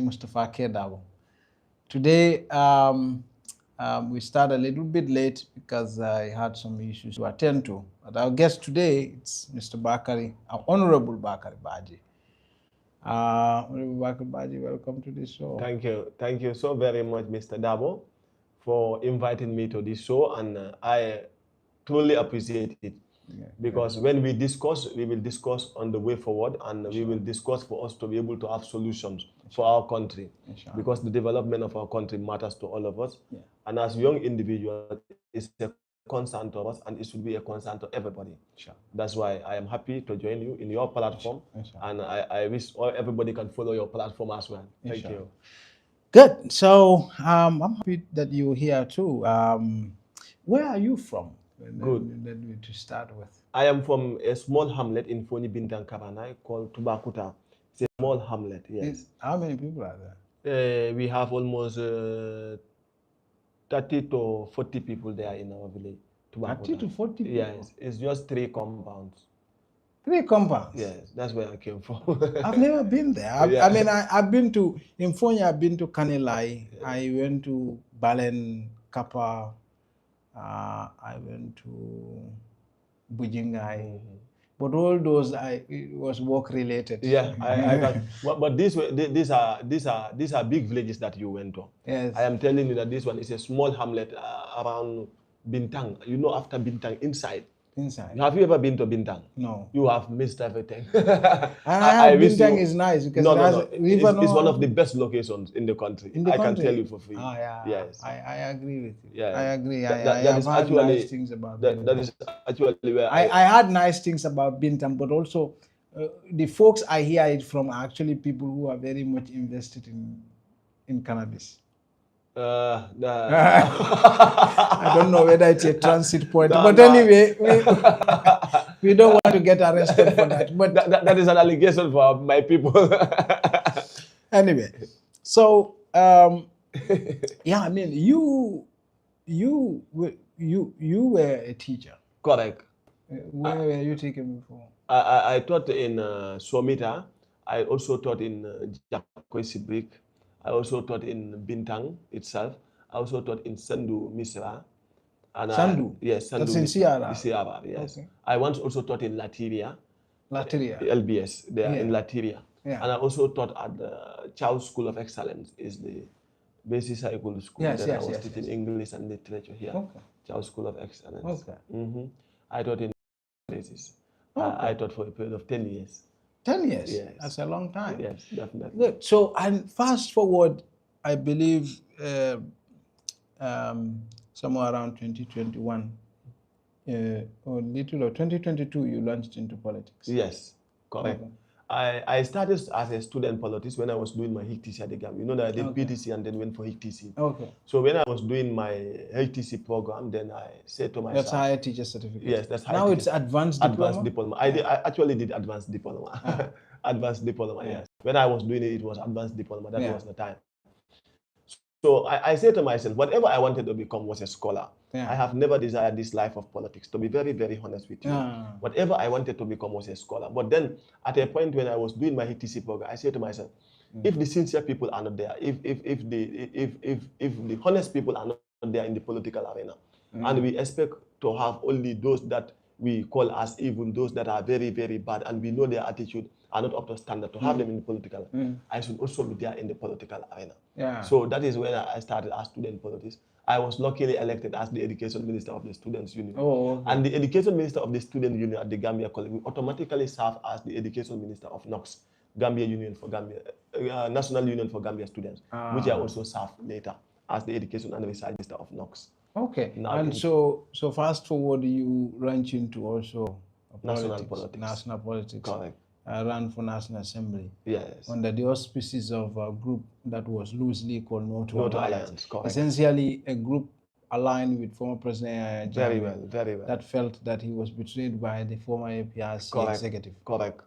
Mustafa K. Today, we start a little bit late because I had some issues to attend to. But our guest today, it's Mr. Bakary, Honorable Bakary Badgie. Honorable Bakary Badgie, welcome to the show. Thank you. Thank you so very much, Mr. Dabo, for inviting me to this show. And I truly appreciate it. Because when we discuss, we will discuss on the way forward, and we will discuss for us to be able to have solutions for our country. Because the development of our country matters to all of us. And as young individuals, it's a concern to us, and it should be a concern to everybody. That's why I am happy to join you in your platform. And I wish everybody can follow your platform as well. Thank you. Good. So I'm happy that you're here too. Where are you from? Good. To start with. I am from a small hamlet in Foni Bintang Kabanai called Tubakuta. It's a small hamlet, yes. How many people are there? We have almost 30 to 40 people there in our village. 30 to 40 people? Yes, it's just 3 compounds. 3 compounds? Yes, that's where I came from. I've never been there. I mean, I've been to, in Fonya, I've been to Kanilai. I went to Balen, Kappa. I went to Bujingai. But all those, it was work related. Yeah, I got, but these are big villages that you went to. Yes. I am telling you that this one is a small hamlet around Bintang. You know, after Bintang, inside. Have you ever been to Bintang? No. You have missed everything. Bintang is nice because it's one of the best locations in the country. I can tell you for free. Yeah. Yes. I agree with you. Yeah. I agree. I have heard nice things about Bintang. That is actually where I heard nice things about Bintang, but also the folks I hear it from are actually people who are very much invested in cannabis. I don't know whether it's a transit point, but anyway, we don't want to get arrested for that. But that is an allegation for my people. Anyway, so yeah, I mean, you were a teacher. Correct. Where were you taken before? I taught in Somita. I also taught in Jakwesibrik. I also taught in Bintang itself. I also taught in Sandu Misra. And Sandu? Yes, Sandu. That's in Sierra? Sierra, yes. Okay. I once also taught in Latiria. LBS, there in Latiria. Yeah. And I also taught at the Chow School of Excellence, is the basic cycle school that I was teaching English and literature here. Okay. Chow School of Excellence. Okay. I taught in places. I taught for a period of 10 years. 10 years? Yes. That's a long time. Yes, definitely. Good. So, and fast forward, I believe somewhere around 2021, or little or 2022, you launched into politics. Yes, correct. Okay. I started as a student politics when I was doing my HTC at the Gambia. You know that I did PTC and then went for HTC. Okay. So when I was doing my HTC program, then I said to myself... That's higher teacher certificate. Yes, that's higher Now it's advanced diploma? Advanced diploma. I actually did advanced diploma. Advanced diploma, yes. When I was doing it, it was advanced diploma. That was the time. So I said to myself, whatever I wanted to become was a scholar. I have never desired this life of politics, to be very, very honest with you. Whatever I wanted to become was a scholar. But then, at a point when I was doing my HTC program, I said to myself, if the sincere people are not there, if the honest people are not there in the political arena, and we expect to have only those that we call as evil, those that are very, very bad, and we know their attitude are not up to standard, to have them in the political, I should also be there in the political arena. So that is when I started as student politics. I was luckily elected as the education minister of the Students' Union. And the education minister of the Student Union at the Gambia College will automatically serve as the education minister of NOX, National Union for Gambia Students, which I also served later as the education and research minister of NOX. Okay. And so fast forward, you range into also national politics. National politics. Correct. Ran for National Assembly. Yes. Under the auspices of a group that was loosely called Noto Alliance. Correct. Essentially a group aligned with former President Jammeh. Very well. That felt that he was betrayed by the former APRC executive. Correct.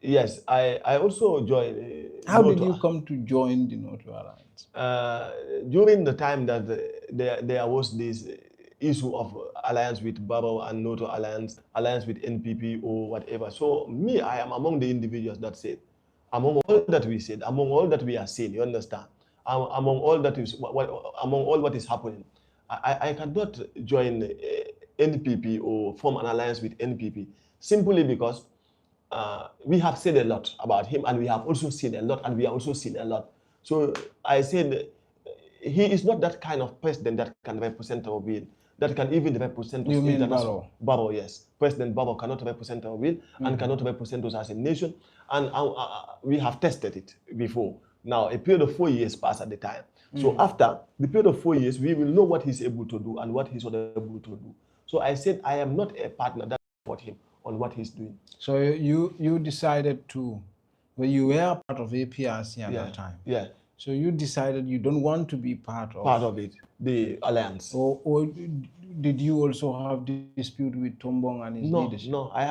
Yes, I also joined. How did you come to join the Noto Alliance? During the time that there was this issue of alliance with Barrow and Noto alliance with NPP or whatever. So me, I am among the individuals that said, among all that we said, among all that we are seeing, you understand, among all that is among all what is happening, I cannot join NPP or form an alliance with NPP simply because we have said a lot about him, and we have also seen a lot, and we have also seen a lot. So I said he is not that kind of president that can represent our will, that can even represent us. You mean Barrow? Barrow, yes. President Barrow cannot represent our will and cannot represent us as a nation. And we have tested it before. Now, a period of 4 years passed at the time. So after the period of 4 years, we will know what he's able to do and what he's not able to do. So I said, I am not a partner that support him on what he's doing. So you decided to, well, you were part of APRC at that time. Yeah. So you decided you don't want to be part of it, the alliance. Or did you also have dispute with Tombong and his leadership? No, I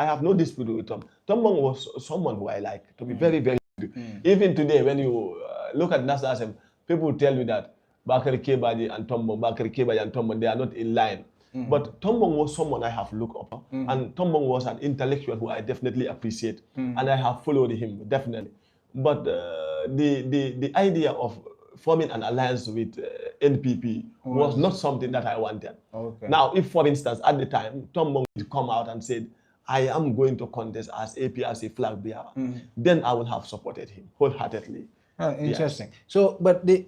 have no dispute with Tom. Tombong was someone who I like, to be very, very good. Even today, when you look at National Assembly, people tell you that Bakary K and Tombong, they are not in line. But Tombong was someone I have looked up, and Tombong was an intellectual who I definitely appreciate, and I have followed him, definitely. But the idea of forming an alliance with NPP was not something that I wanted. Okay. Now, if, for instance, at the time, Tombong would come out and said, I am going to contest as APRC flag bearer, then I would have supported him wholeheartedly. Interesting. Yes. So, but the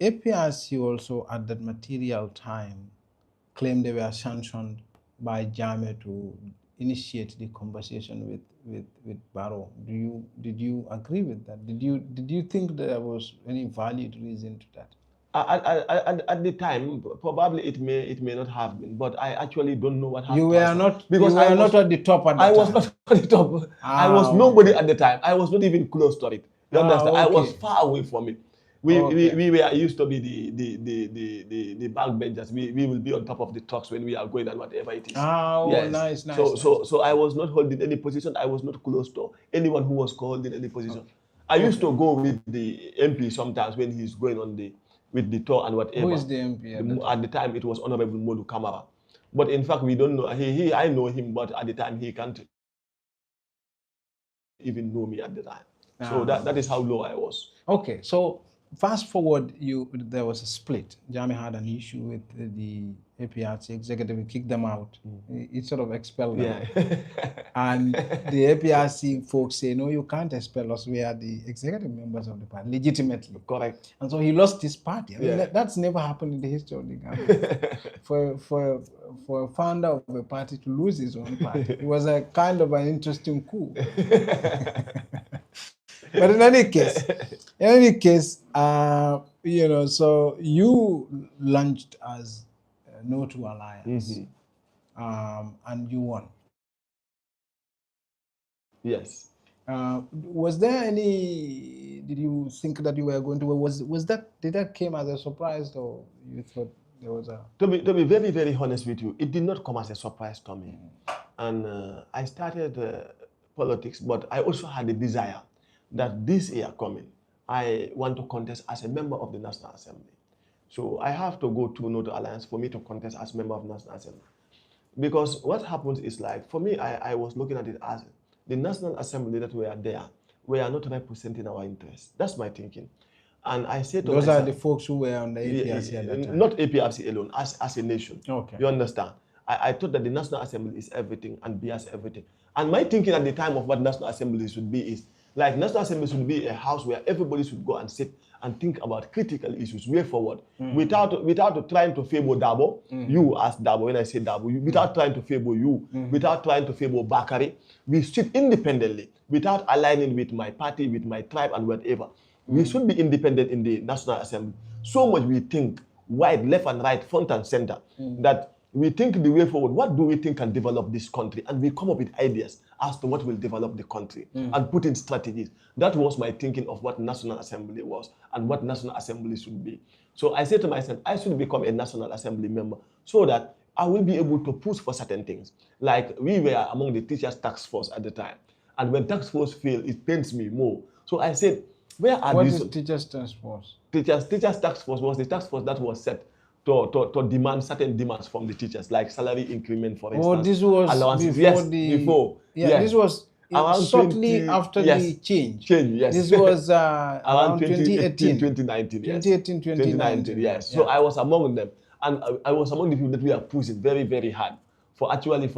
APRC also at that material time claimed they were sanctioned by Jammeh to initiate the conversation with Barrow. Did you agree with that? Did you think there was any valid reason to that? At the time, probably it may not have been, but I actually don't know what happened. You were not because I was not at the top at the time. I was not at the top. I was nobody at the time. I was not even close to it. You understand? Okay. I was far away from it. We were used to be the backbenchers. We will be on top of the trucks when we are going and whatever it is. Yes. Nice. So I was not holding any position. I was not close to anyone who was holding any position. Okay. I used to go with the MP sometimes when he's going on with the tour and whatever. Who is the MP? At the time, it was Honorable Modu Kamara. But in fact, we don't know. I know him, but at the time, he can't even know me at the time. So that is how low I was. Okay, so fast forward, there was a split. Jammeh had an issue with the APRC executive. He kicked them out. He sort of expelled them. And the APRC folks say, no, you can't expel us. We are the executive members of the party, legitimately. Correct. And so he lost his party. I mean, that's never happened in the history of the Gambia. for a founder of a party to lose his own party. It was a kind of an interesting coup. But in any case, so you launched as No to Alliance, and you won. Yes. Was there any? Did you think that you were going to? Did that came as a surprise, or you thought there was a? To be very, very honest with you, it did not come as a surprise to me, and I started politics, but I also had a desire that this year coming, I want to contest as a member of the National Assembly. So I have to go to No to Alliance for me to contest as member of the National Assembly. Because what happens is, like, for me, I was looking at it as the National Assembly that were there were not representing our interests. That's my thinking. And I said to those are the folks who were on the APRC at that time. Not APRC alone, as a nation. Okay. You understand? I thought that the National Assembly is everything and bears everything. And my thinking at the time of what National Assembly should be is, like, National Assembly should be a house where everybody should go and sit and think about critical issues way forward, without trying to favor Dabo, you as Dabo, when I say Dabo, without trying to favor you, without trying to favor Bakary. We sit independently, without aligning with my party, with my tribe, and whatever. We should be independent in the National Assembly. So much we think, wide, left and right, front and center, that we think the way forward, what do we think can develop this country? And we come up with ideas as to what will develop the country and put in strategies. That was my thinking of what National Assembly was and what National Assembly should be. So I said to myself, I should become a National Assembly member so that I will be able to push for certain things. Like, we were among the teachers' task force at the time. And when task force failed, it pains me more. So I said, where are these? What is teachers' task force? Teachers' task force was the task force that was set to demand certain demands from the teachers, like salary increment, for instance. Oh, this was allowances. before before. This was Around shortly 20, after yes, the change. yes. This was around 2018, 2019, yes. 2018, 2019. Yes. Yeah. So I was among them. And I was among the people that we are pushing very, very hard for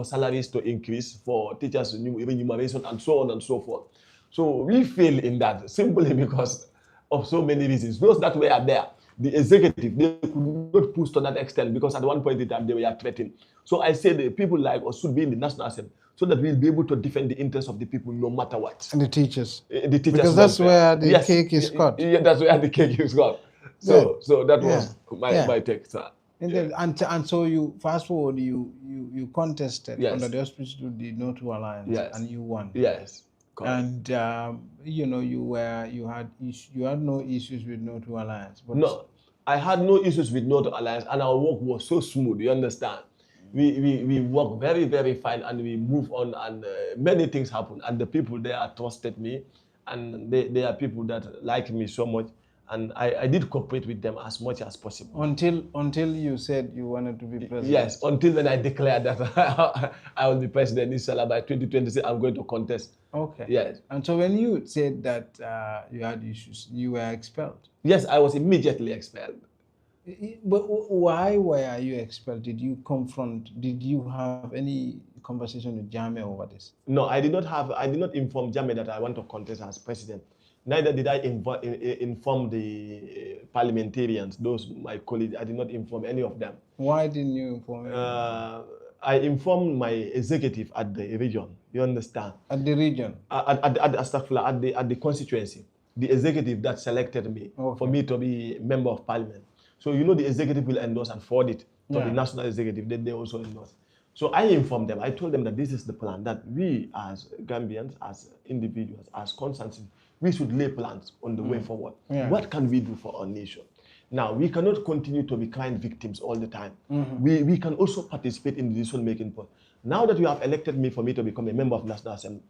salaries to increase, for teachers' remuneration, and so on and so forth. So we failed in that simply because of so many reasons. Those that were there, the executive, they could not push to that extent because at one point in time they were threatened. So I said the people like us should be in the National Assembly so that we'll be able to defend the interests of the people no matter what. And the teachers. The teachers, because that's welfare. where the cake is cut. Yeah, that's where the cake is cut. So that was my take, sir. And so you fast forward, you contested Yes. under the auspices of the No to Alliance, Yes. and you won. Yes. Correct. And you had no issues with No to Alliance. But no, I had no issues with No to Alliance, and our work was so smooth. You understand? We work very, very fine, and we move on, and many things happen. And the people there trusted me, and they are people that like me so much. And I did cooperate with them as much as possible. Until you said you wanted to be president. Yes, until when I declared that I will be president, inshallah, by 2026, I'm going to contest. Okay. Yes. And so when you said that you had issues, you were expelled. Yes, I was immediately expelled. But why were you expelled? Did you have any conversation with Jammeh over this? No, I did not inform Jammeh that I want to contest as president. Neither did I inform the parliamentarians, those my colleagues. I did not inform any of them. Why didn't you inform them? I informed my executive at the region. You understand? At the region? At the constituency. The executive that selected me for me to be member of parliament. So the executive will endorse and forward it to the national executive. Then they also endorse. So I informed them. I told them that this is the plan, that we as Gambians, as individuals, as constituencies, we should lay plans on the way forward. What can we do for our nation? Now, we cannot continue to be kind victims all the time. We can also participate in the decision-making process. Now that you have elected me for me to become a member of National Assembly,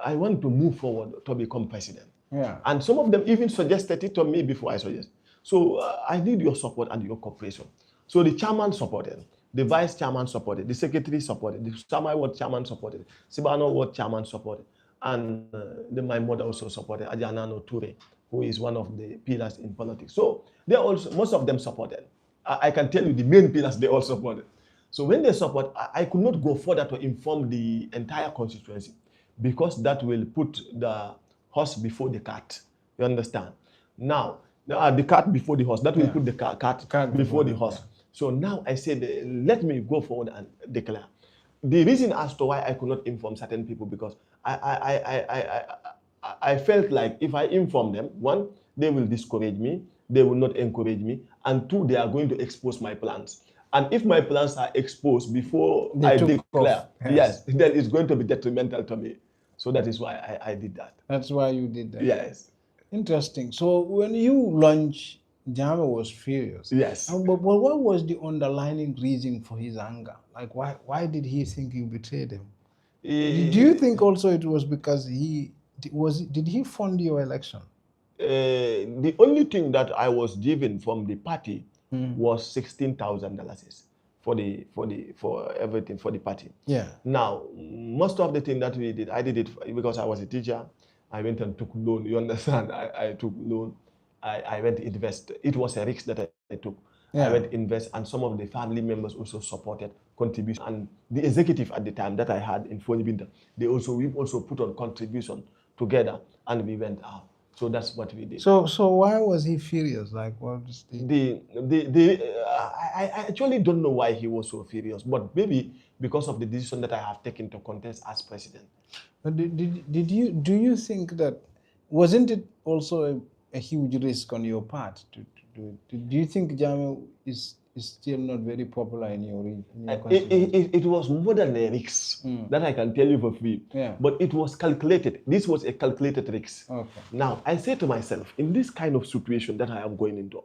I want to move forward to become president. And some of them even suggested it to me before I suggested. So I need your support and your cooperation. So the chairman supported, the vice chairman supported, the secretary supported, the Samai ward chairman supported, Sibano ward chairman supported, and my mother also supported, Ajanano Ture, who is one of the pillars in politics. So they also, most of them supported. I can tell you the main pillars they all supported. So when they support, I could not go further to inform the entire constituency because that will put the horse before the cart. You understand? Now, the cart before the horse, that will put the cart before the horse. So now I said, let me go forward and declare. The reason as to why I could not inform certain people, because I felt like if I inform them, one, they will discourage me, they will not encourage me, and two, they are going to expose my plans. And if my plans are exposed before I declare, yes, then it's going to be detrimental to me. So that is why I did that. That's why you did that? Yes. Interesting. So when you launched, Jammeh was furious. Yes. But what was the underlying reason for his anger? Like, why did he think you betrayed him? Do you think also it was because did he fund your election? The only thing that I was given from the party was $16,000 for everything for the party. Yeah. Now, most of the thing that we did, I did it because I was a teacher. I went and took loan. You understand? I took loan. I went to invest. It was a risk that I took. I went to invest, and some of the family members also supported contribution. And the executive at the time that I had in Fonibinta, we also put on contribution together, and we went out. So that's what we did. So why was he furious? Like, what was I actually don't know why he was so furious, but maybe because of the decision that I have taken to contest as president. But do you think that, wasn't it also a huge risk on your part to do it? Do you think Jammeh is still not very popular in your constituency? It was more than a risk that I can tell you for free. But it was calculated. This was a calculated risk. Okay. Now, I say to myself, in this kind of situation that I am going into,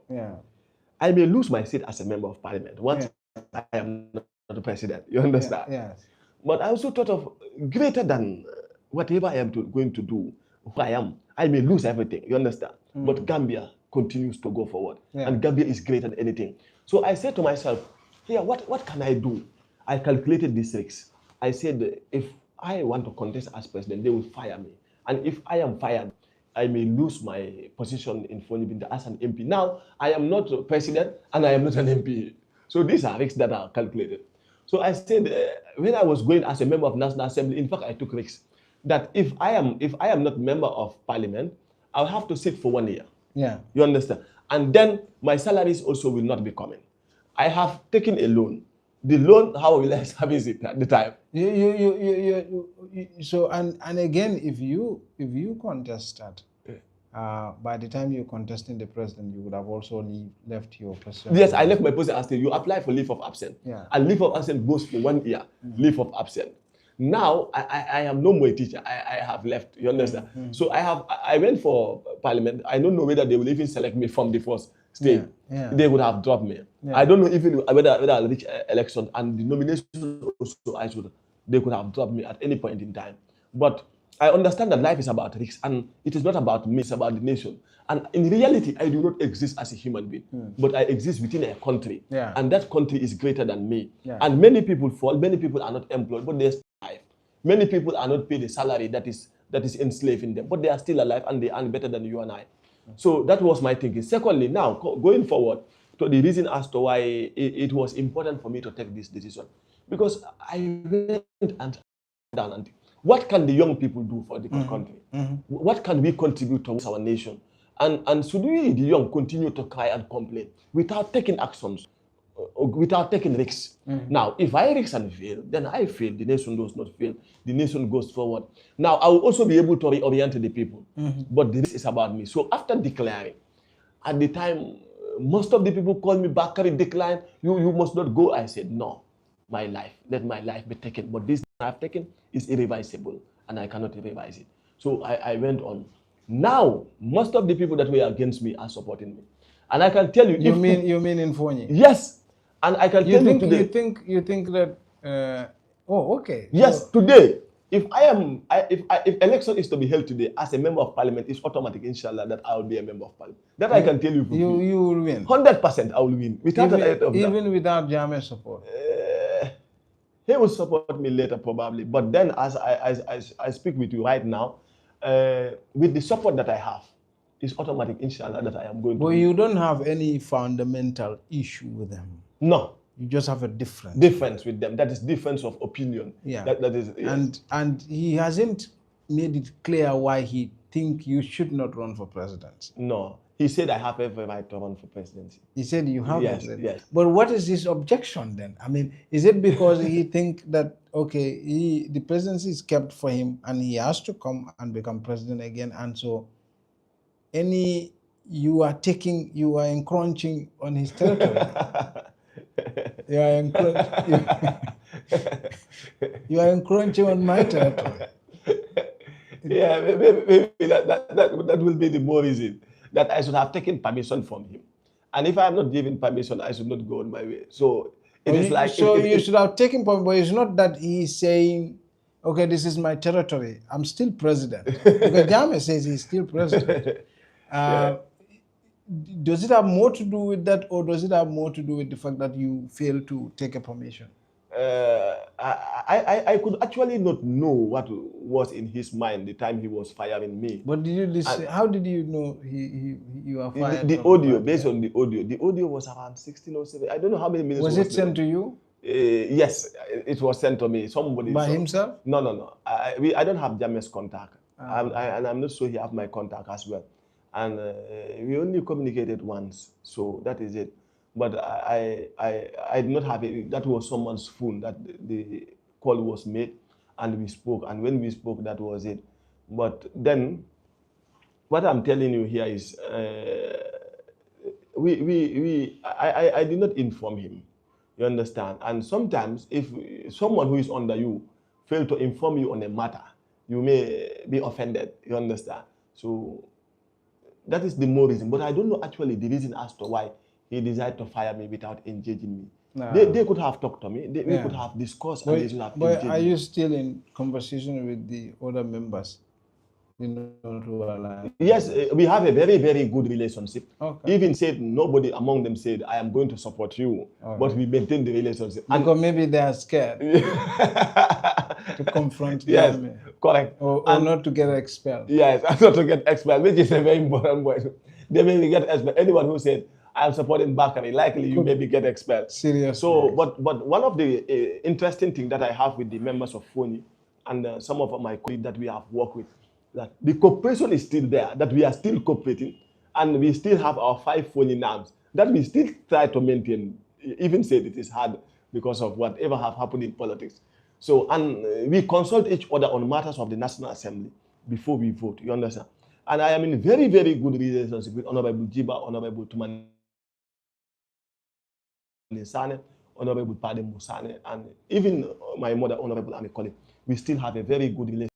I may lose my seat as a member of parliament once I am not the president. You understand? Yes. But I also thought of greater than whatever I am going to do, who I am. I may lose everything. You understand? But Gambia continues to go forward. And Gambia is greater than anything. So I said to myself, what can I do? I calculated this risk. I said, if I want to contest as president, they will fire me. And if I am fired, I may lose my position in Fonibinda as an MP. Now, I am not a president and I am not an MP. So these are risks that are calculated. So I said, when I was going as a member of National Assembly, in fact, I took risks that if I am not member of parliament, I'll have to sit for 1 year. Yeah. You understand? And then my salaries also will not be coming. I have taken a loan. The loan, how will I service it at the time? So and again, if you contested, by the time you contesting the president, you would have also left your position. Yes, I left my position and said, you apply for leave of absence. Yeah. And leave of absence goes for 1 year, leave of absence. Now, I am no more a teacher. I have left, you understand? So I went for parliament. I don't know whether they will even select me from the first stage. Yeah. They would have dropped me. Yeah. I don't know even whether I'll reach election and the nomination also, they could have dropped me at any point in time. But I understand that life is about risks and it is not about me, it's about the nation. And in reality, I do not exist as a human being, but I exist within a country. Yeah. And that country is greater than me. Yeah. And many people fall, many people are not employed, but they are still alive. Many people are not paid a salary that is enslaving them, but they are still alive and they earn better than you and I. So that was my thinking. Secondly, now going forward to the reason as to why it was important for me to take this decision, because I went and down and what can the young people do for the country? What can we contribute towards our nation? And should we, the young, continue to cry and complain without taking actions, without taking risks? Now, if I risk and fail, then I fail. The nation does not fail. The nation goes forward. Now, I will also be able to reorient the people. But the risk is about me. So after declaring, at the time, most of the people called me, Bakary, decline. You must not go. I said, no, my life, let my life be taken. But this I've taken is irreversible, and I cannot revise it. So I went on. Now, most of the people that were against me are supporting me. And I can tell you... You mean in Fonyi? Yes. And I can tell you today... You think that... oh, okay. Yes, so, today, if election is to be held today as a member of parliament, it's automatic, inshallah, that I will be a member of parliament. That I can tell you. You will win. 100% I will win. Without even without Jammeh support? He will support me later, probably. But then, as I speak with you right now, with the support that I have, it's automatic, inshallah, that I am going to. But you don't have any fundamental issue with them. No. You just have a difference. Difference with them. That is difference of opinion. Yeah. That is. Yes. And he hasn't made it clear why he think you should not run for presidency. No. He said I have every right to run for presidency. He said you have yes, it. Yes. But what is his objection then? I mean, is it because he think that, okay, the presidency is kept for him and he has to come and become president again, and so you are encroaching on his territory. you are encroaching on my territory. Yeah, maybe that will be the more reason that I should have taken permission from him. And if I am not given permission, I should not go on my way. So you should have taken permission, but it's not that he's saying, okay, this is my territory, I'm still president. Because Jammeh says he's still president. Does it have more to do with that, or does it have more to do with the fact that you failed to take a permission? I could actually not know what was in his mind the time he was firing me. But did you listen? How did you know you were fired? The audio, based on the audio was around 16 or 17. I don't know how many minutes. Was it sent to you? Yes, it was sent to me. Somebody by himself? No. I don't have Jammeh's contact, and I'm not sure he have my contact as well. And we only communicated once, so that is it. But I did not have it. That was someone's phone that the call was made, and we spoke. And when we spoke, that was it. But then, what I'm telling you here is, I did not inform him. You understand? And sometimes, if someone who is under you fail to inform you on a matter, you may be offended. You understand? So that is the more reason. But I don't know actually the reason as to why he decided to fire me without engaging me. No. They could have talked to me. We could have discussed. But are you still in conversation with the other members? Yes, we have a very, very good relationship. Okay. Even said nobody among them said, I am going to support you. Okay. But we maintain the relationship. Because maybe they are scared. to confront Yes, Jammeh. correct. Or not to get expelled. Yes, not to get expelled, which is a very important point. They may get expelled. Anyone who said, I am supporting Bakary, likely you maybe get expelled. Seriously. So, but one of the interesting things that I have with the members of FONI and some of my colleagues that we have worked with, that the cooperation is still there, that we are still cooperating, and we still have our 5 FONI names, that we still try to maintain, even said it is hard because of whatever have happened in politics. So, and we consult each other on matters of the National Assembly before we vote, you understand? And I am in very, very good relationship with Honorable Jiba, Honorable Tumani Sane, Honorable Pade Musane, and even my mother, Honorable Amikole. We still have a very good relationship.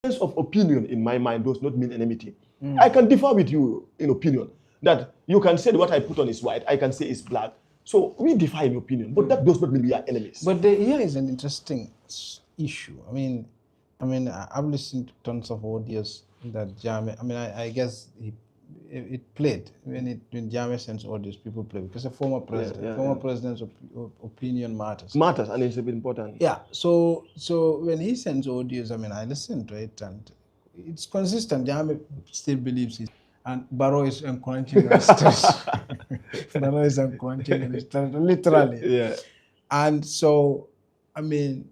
Difference of opinion in my mind does not mean enmity. I can differ with you in opinion. That you can say what I put on is white, I can say it's black. So we differ in opinion, but that does not mean we are enemies. But here is an interesting issue. I mean, I've listened to tons of audios that Jammeh. I mean, I guess it played when Jammeh sends audios, people play because a former president, president's opinion matters. Matters, and it's important. Yeah. So when he sends audios, I mean, I listen to it and it's consistent. Jammeh still believes it. And Barrow is encouraging us. Barrow is encouraging us, literally. Yeah. And so, I mean,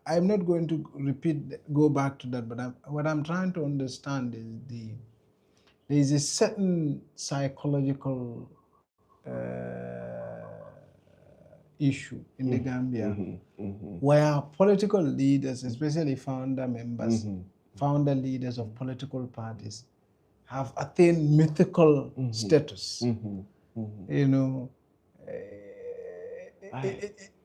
I'm not going to go back to that, but what I'm trying to understand is there is a certain psychological issue in the Gambia where political leaders, especially founder members, founder leaders of political parties, have attained mythical status. You know,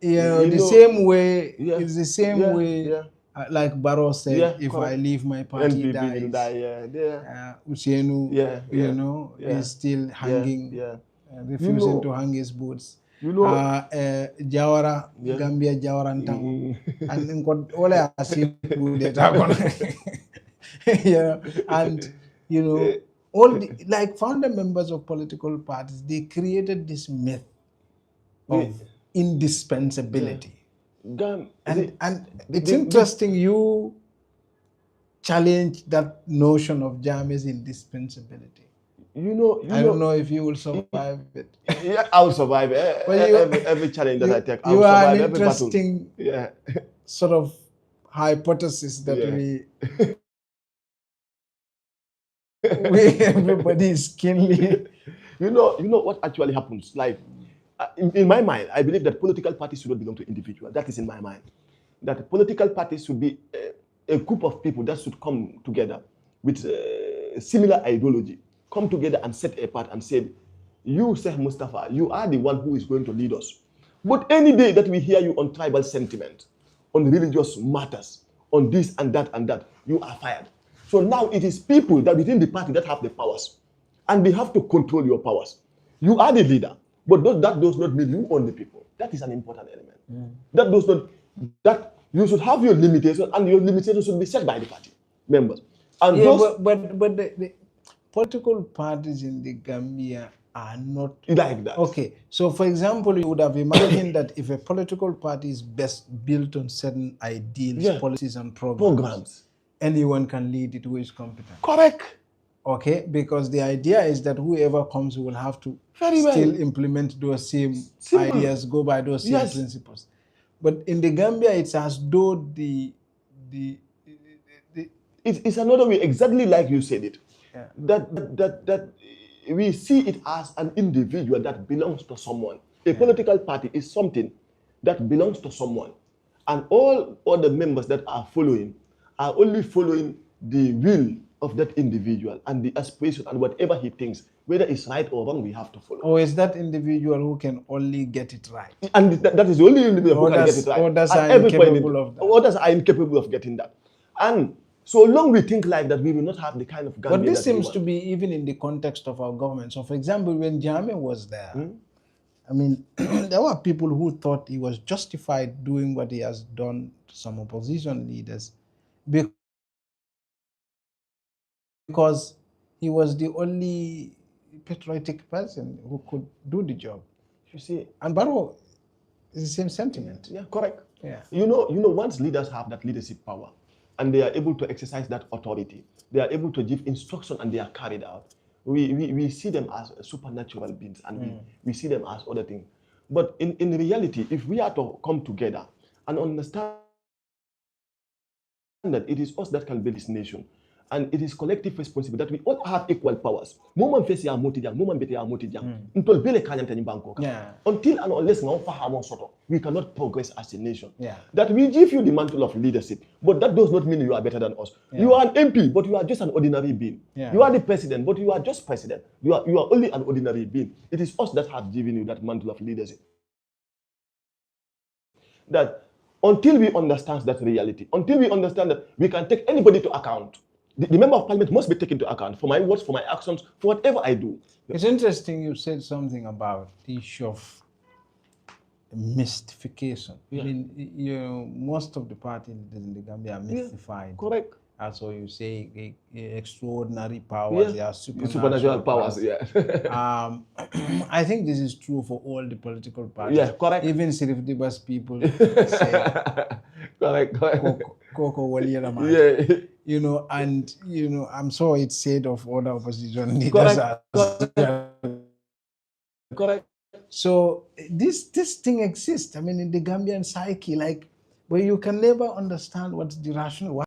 the same way. It's the same way. Like Barrow said, if I leave, my party dies. Uchenu, you know, is still hanging, refusing to hang his boots. You know, Jawara, Gambia Jawara Ntango, and all I see and you know, all the like founder members of political parties, they created this myth of indispensability. And it's interesting you challenge that notion of Jammeh's indispensability. I don't know if you will survive it. Yeah, I'll survive every challenge that I take. I'll survive every battle. You are an interesting sort of hypothesis that everybody is keenly. You know what actually happens? Like, in my mind, I believe that political parties should not belong to individuals. That is in my mind. That political parties should be a group of people that should come together with similar ideology, come together and set apart and say, you, Sheikh Mustafa, you are the one who is going to lead us. But any day that we hear you on tribal sentiment, on religious matters, on this and that, you are fired. So now it is people that within the party that have the powers, and they have to control your powers. You are the leader, but that does not mean you own the people. That is an important element. That does not, that you should have your limitations, and your limitations should be set by the party members. And but the political parties in the Gambia are not like that. Okay, so for example, you would have imagined that if a political party is best built on certain ideals, policies, and programs, anyone can lead it who is competent. Correct. Okay, because the idea is that whoever comes will have to still implement those same ideas, go by those same principles. But in the Gambia, it's as though it's another way, exactly like you said it. That we see it as an individual that belongs to someone. A political party is something that belongs to someone. And all other members that are following are only following the will of that individual and the aspiration and whatever he thinks, whether it's right or wrong, we have to follow. Or is that individual who can only get it right? And that is the only individual who can get it right. Others are incapable of that. Others are incapable of getting that. And so long we think like that, we will not have the kind of Gambia. But this seems to be even in the context of our government. So for example, when Jammeh was there, I mean, there were people who thought he was justified doing what he has done to some opposition leaders because he was the only patriotic person who could do the job. You see, and Barrow is the same sentiment. Yeah, correct. Yeah. You know, once leaders have that leadership power and they are able to exercise that authority, they are able to give instruction and they are carried out. We see them as supernatural beings and we see them as other things. But in reality, if we are to come together and understand that it is us that can build this nation, and it is collective responsibility that we all have equal powers. Moment face ya motijang, moment bete ya motijang. Until bele kanyanta ni banko. Until and unless we cannot progress as a nation. That we give you the mantle of leadership, but that does not mean you are better than us. You are an MP, but you are just an ordinary being. You are the president, but you are just president. You are only an ordinary being. It is us that have given you that mantle of leadership. That until we understand that reality, until we understand that we can take anybody to account, the member of parliament must be taken into account for my words, for my actions, for whatever I do. It's interesting you said something about the issue of mystification. I mean, most of the party leaders in the Gambia are mystified. Correct. So you say extraordinary powers, supernatural powers. I think this is true for all the political parties. Yeah, correct. Even Sirif Dibas people say, correct. Koko Waliyama. Yeah. And I'm sure it's said of other opposition leaders. Correct. So this thing exists. I mean, in the Gambian psyche, but you can never understand what's the rationale.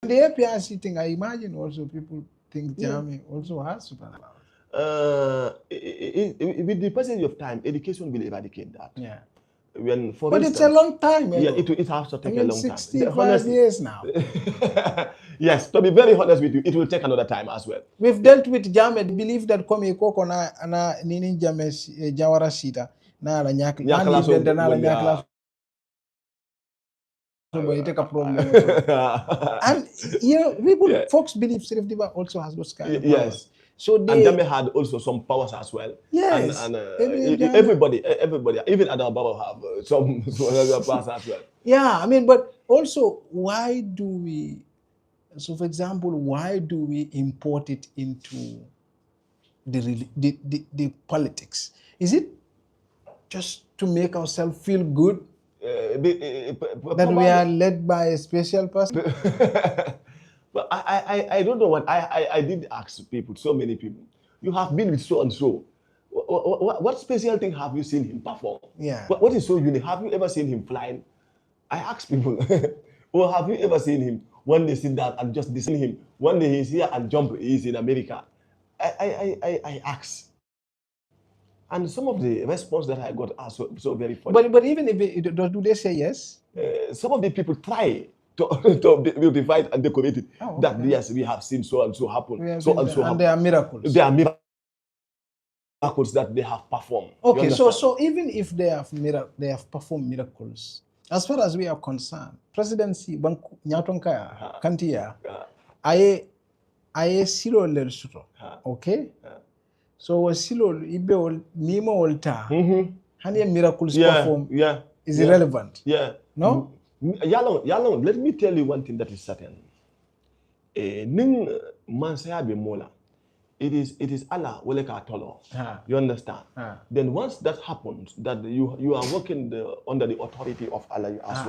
The APRC thing, I imagine also people think Jammeh also has supernatural powers. With the passage of time, education will eradicate that. Yeah. But it's a long time. Yeah, it has to take a long 65 time. years now. Yes, to be very honest with you, it will take another time as well. We've dealt with Jammeh. Believe that Komi Koko na nini Jammeh Jawara Sita na la nyak na but it take a problem. And folks believe Sirif Diba also has those kind of powers. Yes. So and Jammeh had also some powers as well. Yes. And everybody, even Adam Baba have some powers as well. Yeah, I mean, but also, why do we? So, for example, why do we import it into the politics? Is it just to make ourselves feel good? That we are led by a special person? But I don't know what I did ask people, so many people. You have been with so and so. What special thing have you seen him perform? Yeah. What is so unique? Have you ever seen him flying? I ask people. Or have you ever seen him one day sit down and just listen him? One day he's here and jump, he's in America. I ask. And some of the response that I got are so very funny. But even if do they say yes? Some of the people try to beautify it and decorate it. Oh, okay. That yes, we have seen so and so happen. And there are miracles. There are miracles that they have performed. Okay, so even if they have performed miracles, as far as we are concerned, presidency Banku Nyatonkaya Kantia aye silo lel suto. Okay? So silo ibe nimo olta. Hani miracles perform is irrelevant. Yeah. No? Yalong, let me tell you one thing that is certain. Ning mansaya be mola. It is Allah weleka tolo. You understand? Then once that happens, that you are working under the authority of Allah as well.